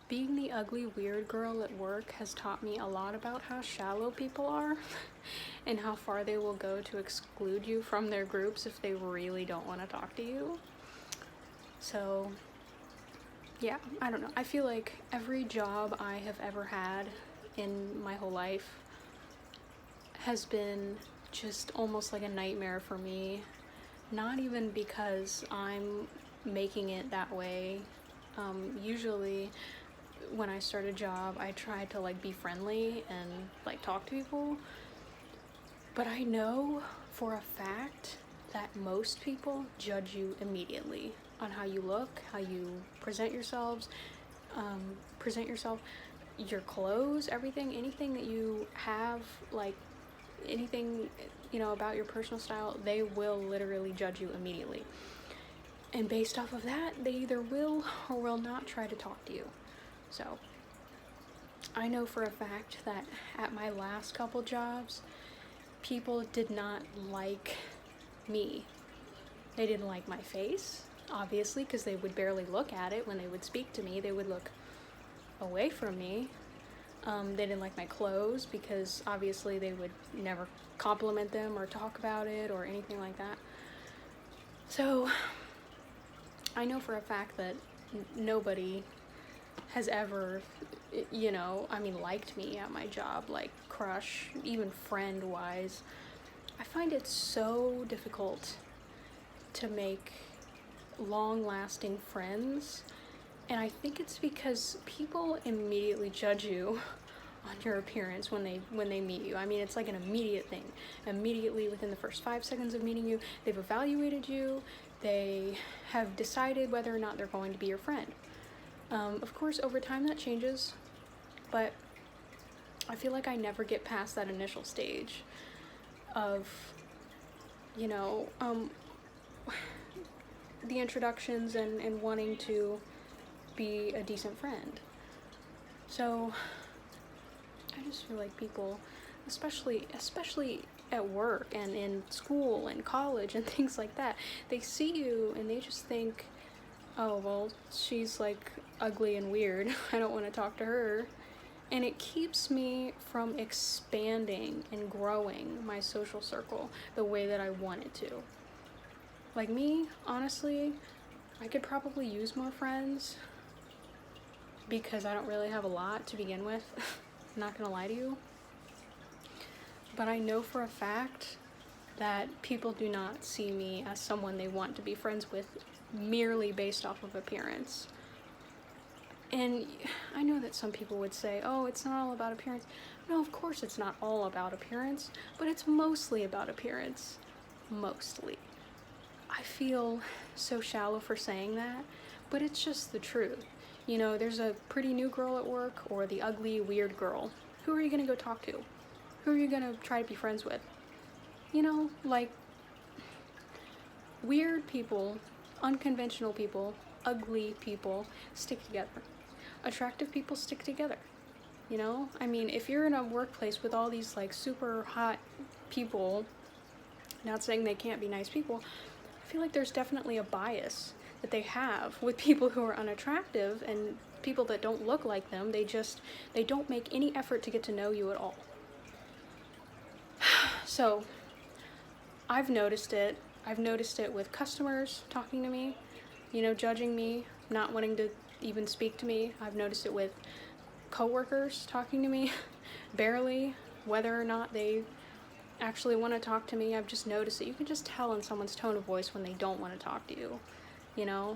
Being the ugly, weird girl at work has taught me a lot about how shallow people are and how far they will go to exclude you from their groups if they really don't want to talk to you. So, yeah, I don't know. I feel like every job I have ever had in my whole life has been just almost like a nightmare for me. Not even because I'm making it that way. Usually when I start a job, I try to like be friendly and like talk to people. But I know for a fact that most people judge you immediately on how you look, how you present yourself, your clothes, everything, anything that you have, like anything, about your personal style, they will literally judge you immediately. And based off of that, they either will or will not try to talk to you. So, I know for a fact that at my last couple jobs, people did not like me. They didn't like my face, obviously, because they would barely look at it when they would speak to me. They would look away from me. They didn't like my clothes because obviously they would never compliment them or talk about it or anything like that. So I know for a fact that nobody has ever, liked me at my job, like crush, even friend-wise. I find it so difficult to make long-lasting friends, and I think it's because people immediately judge you on your appearance when they meet you. I mean, it's like an immediate thing. Immediately within the first 5 seconds of meeting you, they've evaluated you, they have decided whether or not they're going to be your friend. Of course, over time that changes, but I feel like I never get past that initial stage of, the introductions and wanting to be a decent friend. So I just feel like people, especially at work and in school and college and things like that, they see you and they just think, oh, well, she's like ugly and weird. I don't want to talk to her. And it keeps me from expanding and growing my social circle the way that I want it to. Like me, honestly, I could probably use more friends because I don't really have a lot to begin with. I'm not gonna lie to you. But I know for a fact that people do not see me as someone they want to be friends with merely based off of appearance. And I know that some people would say, oh, it's not all about appearance. No, of course it's not all about appearance, but it's mostly about appearance. Mostly. I feel so shallow for saying that, but it's just the truth. There's a pretty new girl at work or the ugly, weird girl. Who are you gonna go talk to? Who are you gonna try to be friends with? Like, weird people, unconventional people, ugly people stick together. Attractive people stick together. I mean, if you're in a workplace with all these like super hot people, not saying they can't be nice people, I feel like there's definitely a bias that they have with people who are unattractive and people that don't look like them. They don't make any effort to get to know you at all. So I've noticed it. I've noticed it with customers talking to me, judging me, not wanting to even speak to me. I've noticed it with coworkers talking to me, barely, whether or not they actually want to talk to me. I've just noticed that you can just tell in someone's tone of voice when they don't want to talk to you.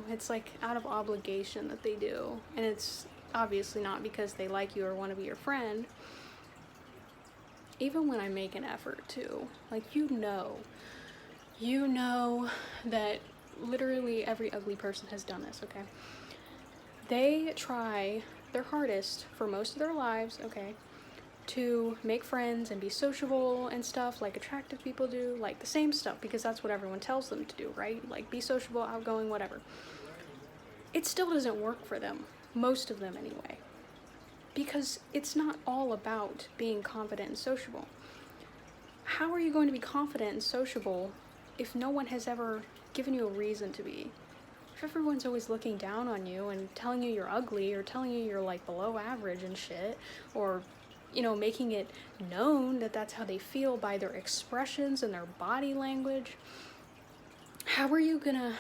It's like out of obligation that they do, and it's obviously not because they like you or want to be your friend. Even when I make an effort to, like, you know that literally every ugly person has done this, okay? They try their hardest for most of their lives, okay, to make friends and be sociable and stuff like attractive people do, like the same stuff, because that's what everyone tells them to do, right? Like, be sociable, outgoing, whatever. It still doesn't work for them, most of them anyway, because it's not all about being confident and sociable. How are you going to be confident and sociable if no one has ever given you a reason to be? everyone's always looking down on you and telling you you're ugly, or telling you you're like below average and shit, or, you know, making it known that that's how they feel by their expressions and their body language, how are you gonna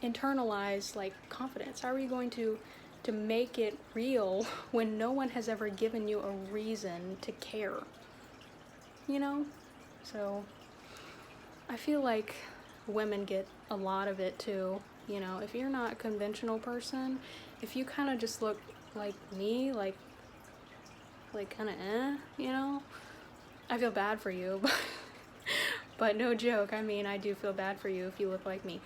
internalize like confidence? How are you going to make it real when no one has ever given you a reason to care? You know? So I feel like women get a lot of it too. You know, if you're not a conventional person, if you kind of just look like me, like kind of you know, I feel bad for you. But no joke, I mean, I do feel bad for you if you look like me.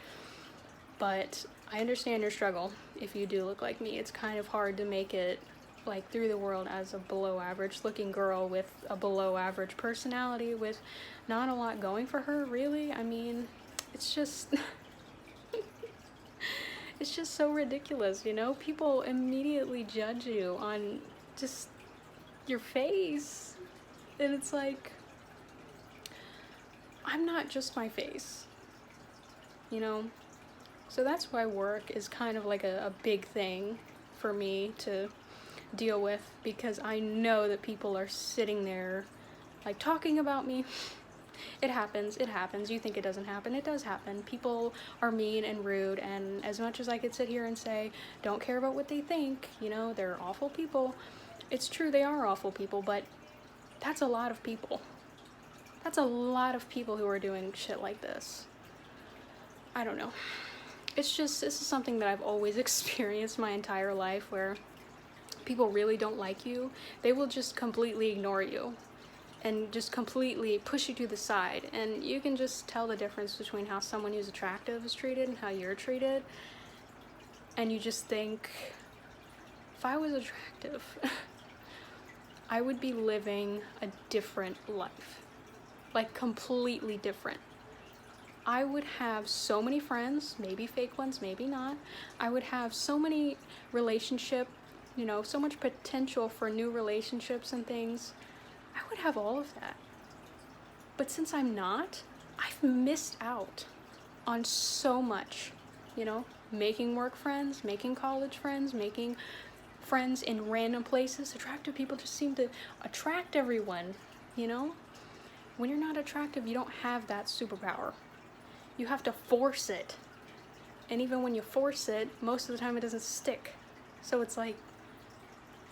But I understand your struggle if you do look like me. It's kind of hard to make it like through the world as a below average looking girl with a below average personality, with not a lot going for her, really. I mean, it's just it's just so ridiculous, you know? People immediately judge you on just your face. And it's like, I'm not just my face, you know? So that's why work is kind of like a big thing for me to deal with, because I know that people are sitting there like talking about me. It happens. You think it doesn't happen. It does happen. People are mean and rude, and as much as I could sit here and say, don't care about what they think, you know, they're awful people. It's true, they are awful people, but that's a lot of people. That's a lot of people who are doing shit like this. I don't know. It's just, this is something that I've always experienced my entire life, where people really don't like you. They will just completely ignore you and just completely push you to the side. And you can just tell the difference between how someone who's attractive is treated and how you're treated. And you just think, if I was attractive, I would be living a different life. Like, completely different. I would have so many friends, maybe fake ones, maybe not. I would have so many relationship, you know, so much potential for new relationships and things. I would have all of that. But since I'm not, I've missed out on so much, you know, making work friends, making college friends, making friends in random places. Attractive people just seem to attract everyone, you know? When you're not attractive, you don't have that superpower. You have to force it. And even when you force it, most of the time it doesn't stick. So it's like,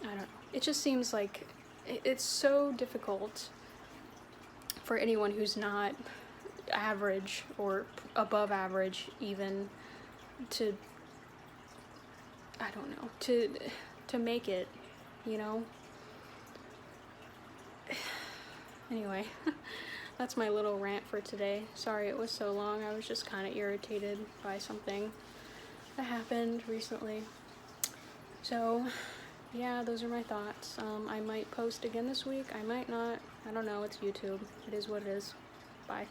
I don't know. It just seems like it's so difficult for anyone who's not average or above average even to, I don't know, to make it, you know? Anyway, that's my little rant for today. Sorry it was so long. I was just kind of irritated by something that happened recently. So, yeah, those are my thoughts. I might post again this week. I might not. I don't know. It's YouTube. It is what it is. Bye.